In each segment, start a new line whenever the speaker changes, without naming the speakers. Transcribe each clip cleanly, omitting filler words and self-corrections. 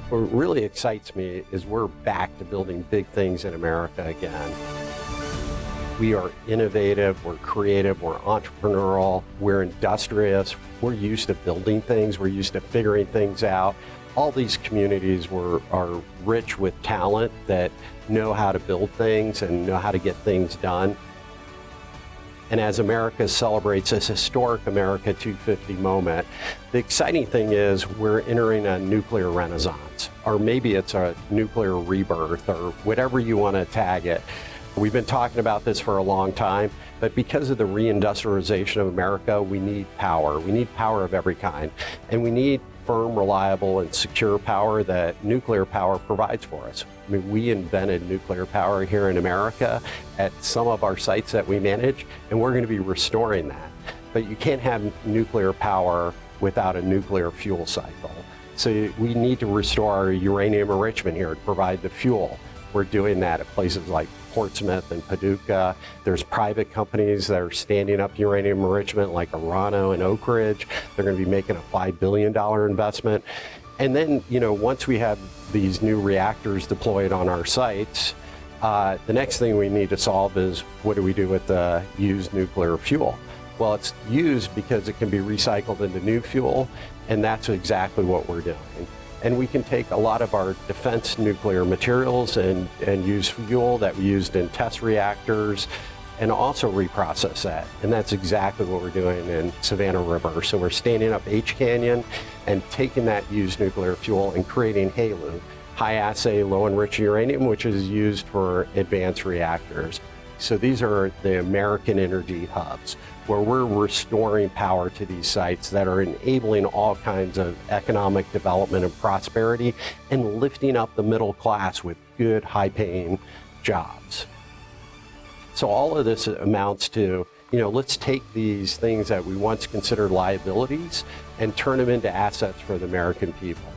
What really excites me is we're back to building big things in America again. We are innovative, we're creative, we're entrepreneurial, we're industrious, we're used to building things, we're used to figuring things out. All these communities are rich with talent that know how to build things and know how to get things done. And as America celebrates this historic America250 moment, the exciting thing is we're entering a nuclear renaissance, or maybe it's a nuclear rebirth, or whatever you want to tag it. We've been talking about this for a long time, but because of the reindustrialization of America, we need power. We need power of every kind, and we need firm, reliable, and secure power that nuclear power provides for us. I mean, we invented nuclear power here in America at some of our sites that we manage, and we're going to be restoring that. But you can't have nuclear power without a nuclear fuel cycle. So we need to restore our uranium enrichment here to provide the fuel. We're doing that at places like Portsmouth and Paducah. There's private companies that are standing up uranium enrichment like Orano and Oak Ridge. They're going to be making a $5 billion investment. And then, once we have these new reactors deployed on our sites, the next thing we need to solve is what do we do with the used nuclear fuel? Well, it's used because it can be recycled into new fuel, and that's exactly what we're doing. And we can take a lot of our defense nuclear materials and use fuel that we used in test reactors and also reprocess that. And that's exactly what we're doing in Savannah River. So we're standing up H Canyon and taking that used nuclear fuel and creating HALEU, high assay, low enriched uranium, which is used for advanced reactors. So these are the American energy hubs, where we're restoring power to these sites that are enabling all kinds of economic development and prosperity and lifting up the middle class with good, high-paying jobs. So all of this amounts to, let's take these things that we once considered liabilities and turn them into assets for the American people.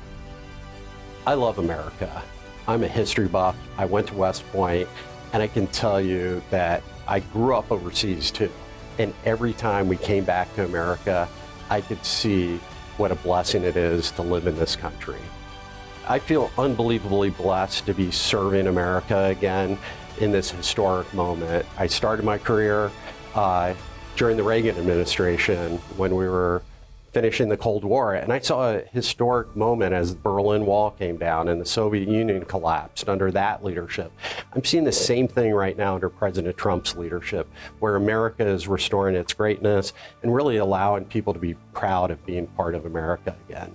I love America. I'm a history buff. I went to West Point, and I can tell you that I grew up overseas too. And every time we came back to America, I could see what a blessing it is to live in this country. I feel unbelievably blessed to be serving America again in this historic moment. I started my career during the Reagan administration when we were finishing the Cold War, and I saw a historic moment as the Berlin Wall came down and the Soviet Union collapsed under that leadership. I'm seeing the same thing right now under President Trump's leadership, where America is restoring its greatness and really allowing people to be proud of being part of America again.